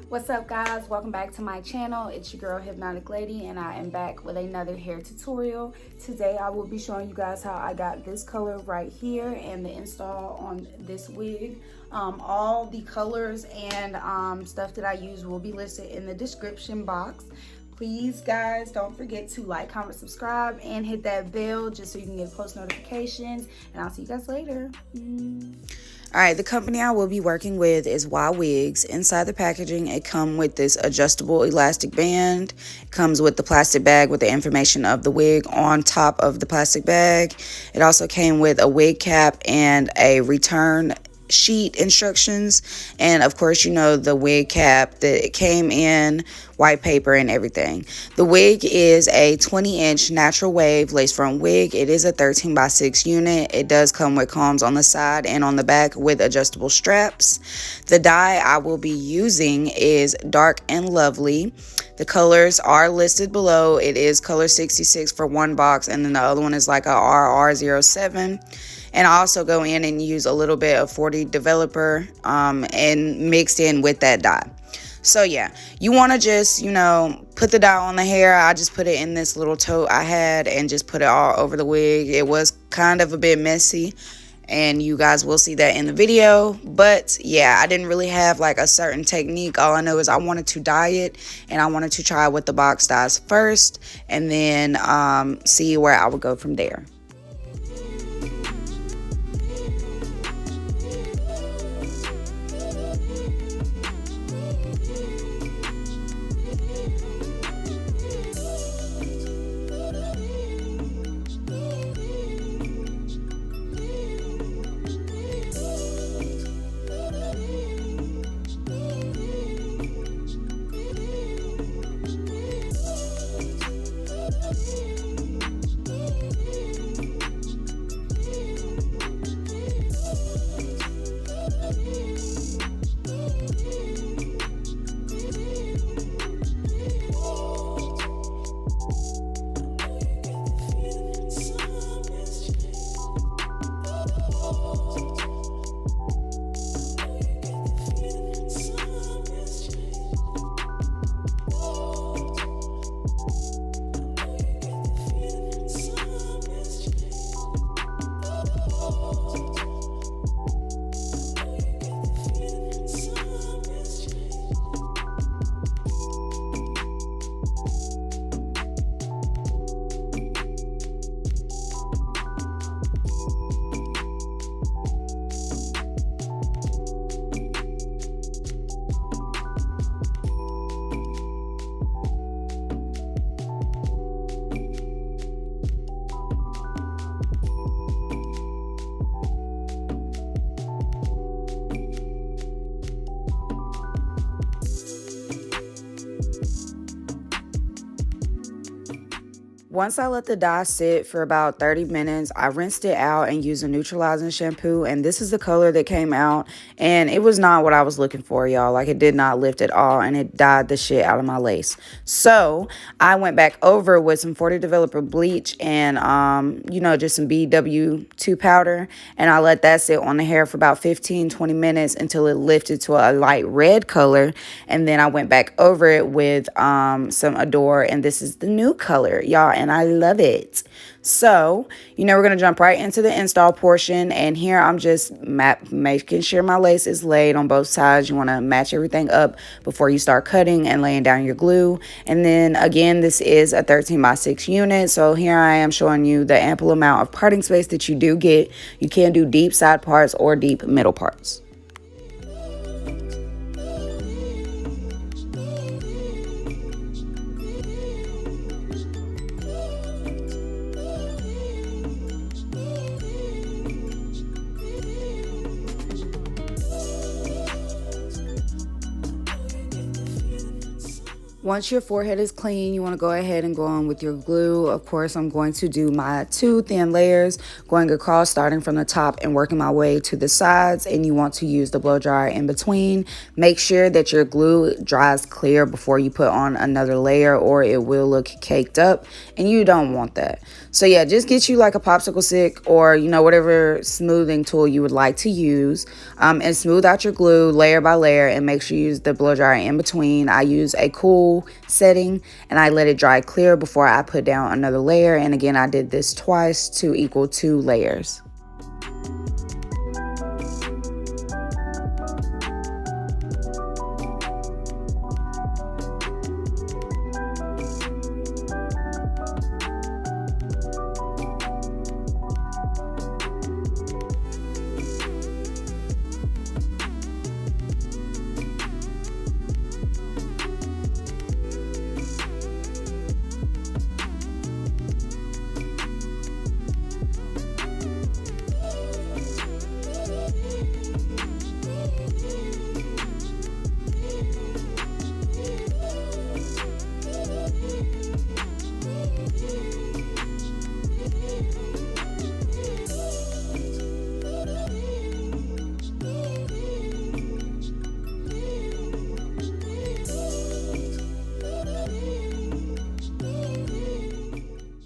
What's up, guys? Welcome back to my channel. It's your girl Hypnotic Lady, and I am back with another hair tutorial. Today I will be showing you guys how I got this color right here and the install on this wig. All the colors and stuff that I use will be listed in the description box. Please, guys, don't forget to like, comment, subscribe, and hit that bell just so you can get post notifications. And I'll see you guys later. All right, the company I will be working with is Ywigs. Inside the packaging, it comes with this adjustable elastic band. It comes with the plastic bag with the information of the wig on top of the plastic bag. It also came with a wig cap and a return sheet instructions, and of course, you know, the wig cap that it came in, white paper and everything. The wig is a 20-inch natural wave lace front wig. It is a 13x6 unit. It does come with combs on the side and on the back with adjustable straps. The dye I will be using is Dark and Lovely. The colors are listed below. It is color 66 for one box, and then the other one is like a RR07. And I also go in and use a little bit of 40 developer and mixed in with that dye. So yeah, you want to just, you know, put the dye on the hair. I just put it in this little tote I had and just put it all over the wig. It was kind of a bit messy, and you guys will see that in the video. But yeah, I didn't really have like a certain technique. All I know is I wanted to dye it, and I wanted to try with the box dyes first, and then see where I would go from there. Once I let the dye sit for about 30 minutes, I rinsed it out and used a neutralizing shampoo, and this is the color that came out, and it was not what I was looking for, y'all. Like, it did not lift at all, and it dyed the shit out of my lace. So I went back over with some 40 developer bleach and you know, just some BW2 powder, and I let that sit on the hair for about 15-20 minutes until it lifted to a light red color. And then I went back over it with some Adore, and this is the new color, y'all, and I love it. So, you know, we're going to jump right into the install portion, and here I'm just making sure my lace is laid on both sides. You want to match everything up before you start cutting and laying down your glue. And then again, this is a 13x6 unit, so here I am showing you the ample amount of parting space that you do get. You can do deep side parts or deep middle parts. Once your forehead is clean, you want to go ahead and go on with your glue. Of course, I'm going to do my 2 thin layers, going across, starting from the top and working my way to the sides. And you want to use the blow dryer in between. Make sure that your glue dries clear before you put on another layer, or it will look caked up, and you don't want that. So yeah, just get you like a popsicle stick, or whatever smoothing tool you would like to use, and smooth out your glue layer by layer, and make sure you use the blow dryer in between. I use a cool setting and I let it dry clear before I put down another layer. And again, I did this twice to equal 2 layers.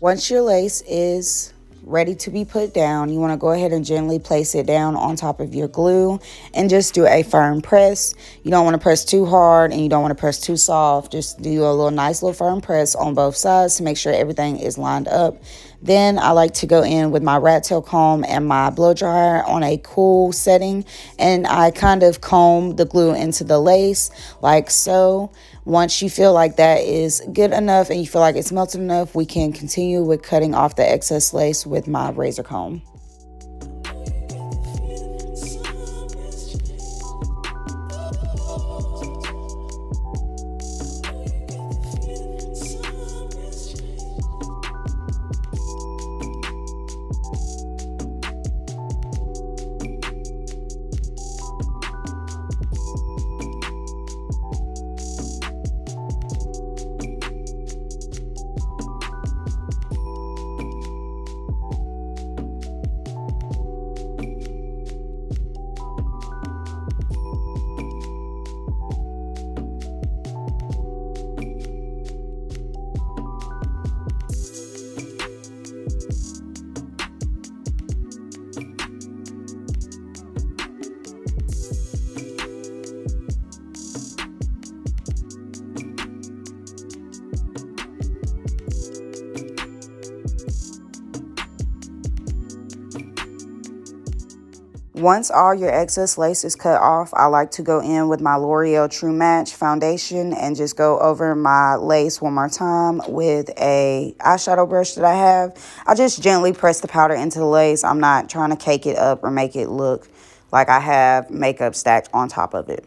Once your lace is ready to be put down, you want to go ahead and gently place it down on top of your glue and just do a firm press. You don't want to press too hard and you don't want to press too soft. Just do a nice little firm press on both sides to make sure everything is lined up. Then I like to go in with my rat tail comb and my blow dryer on a cool setting, and I kind of comb the glue into the lace like so. Once you feel like that is good enough and you feel like it's melted enough, we can continue with cutting off the excess lace with my razor comb. Once all your excess lace is cut off, I like to go in with my L'Oreal True Match foundation and just go over my lace one more time with a eyeshadow brush that I have. I just gently press the powder into the lace. I'm not trying to cake it up or make it look like I have makeup stacked on top of it.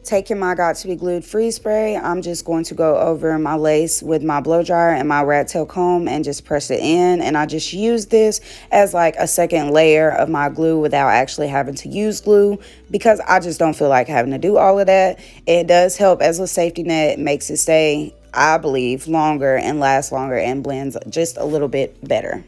Taking my Got To Be Glued freeze spray, I'm just going to go over my lace with my blow dryer and my rat tail comb and just press it in. And I just use this as like a second layer of my glue without actually having to use glue, because I just don't feel like having to do all of that. It does help as a safety net, makes it stay, I believe, longer and last longer and blends just a little bit better.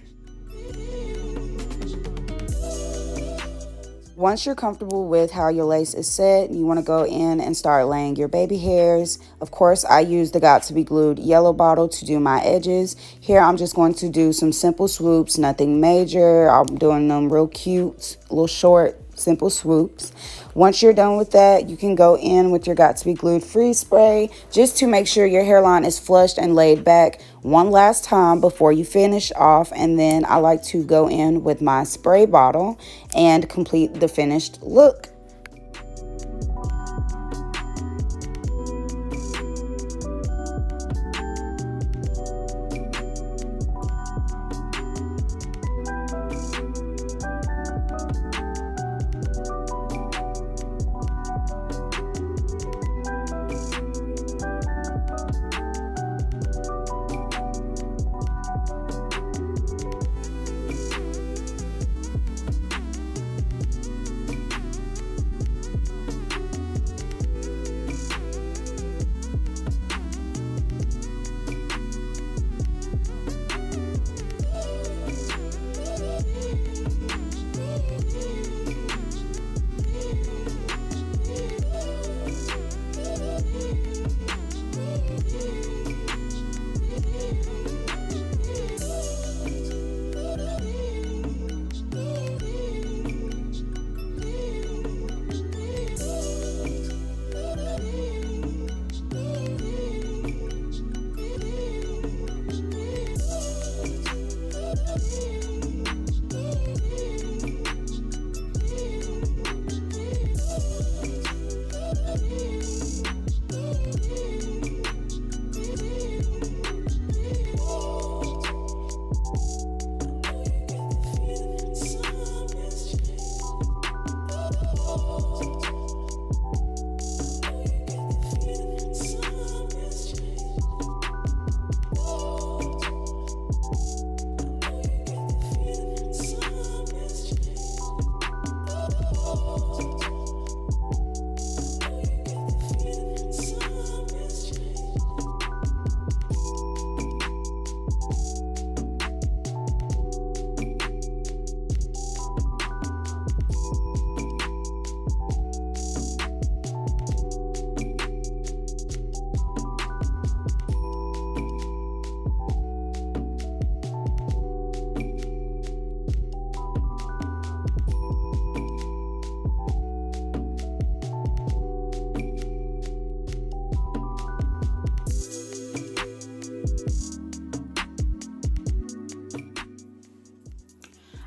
Once you're comfortable with how your lace is set, you want to go in and start laying your baby hairs. Of course, I use the Got To Be Glued yellow bottle to do my edges. Here, I'm just going to do some simple swoops, nothing major. I'm doing them real cute, little short, simple swoops. Once you're done with that, you can go in with your Got To Be Glued freeze spray just to make sure your hairline is flushed and laid back one last time before you finish off. And then I like to go in with my spray bottle and complete the finished look.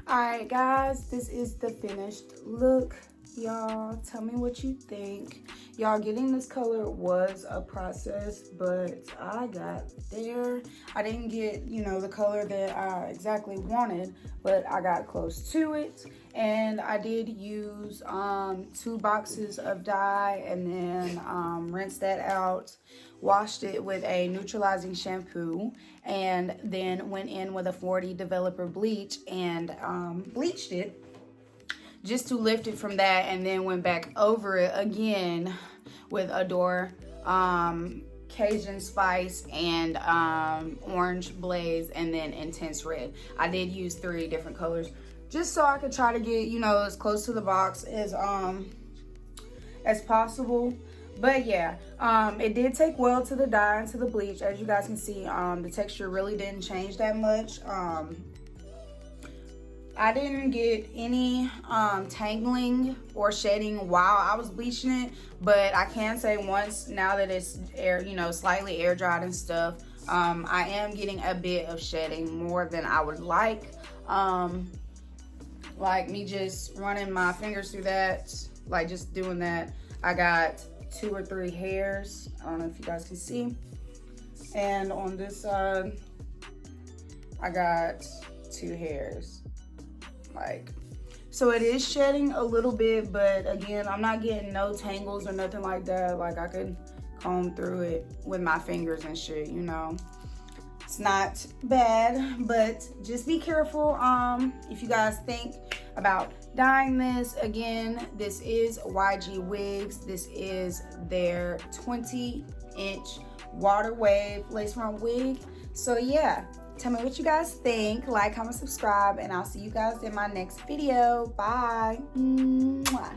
Alright guys, this is the finished look. Y'all tell me what you think. Y'all, getting this color was a process, but I got there. I didn't get, you know, the color that I exactly wanted, but I got close to it. And I did use 2 boxes of dye and then rinsed that out, washed it with a neutralizing shampoo, and then went in with a 40 developer bleach and bleached it just to lift it from that, and then went back over it again with Adore Cajun Spice and Orange Blaze, and then Intense Red. I did use 3 different colors just so I could try to get, you know, as close to the box as possible. But yeah, it did take well to the dye and to the bleach. As you guys can see, the texture really didn't change that much. I didn't get any tangling or shedding while I was bleaching it, but I can say once, now that it's air, you know, slightly air dried and stuff, I am getting a bit of shedding, more than I would like. Like me just running my fingers through that, like just doing that, I got 2 or 3 hairs. I don't know if you guys can see. And on this side, I got 2 hairs. Like, so it is shedding a little bit, but again, I'm not getting no tangles or nothing like that. Like, I could comb through it with my fingers and shit, you know. It's not bad, but just be careful if you guys think about dyeing this. Again, this is YG Wigs. This is their 20-inch water wave lace front wig. So yeah, tell me what you guys think. Like, comment, subscribe, and I'll see you guys in my next video. Bye. Mwah.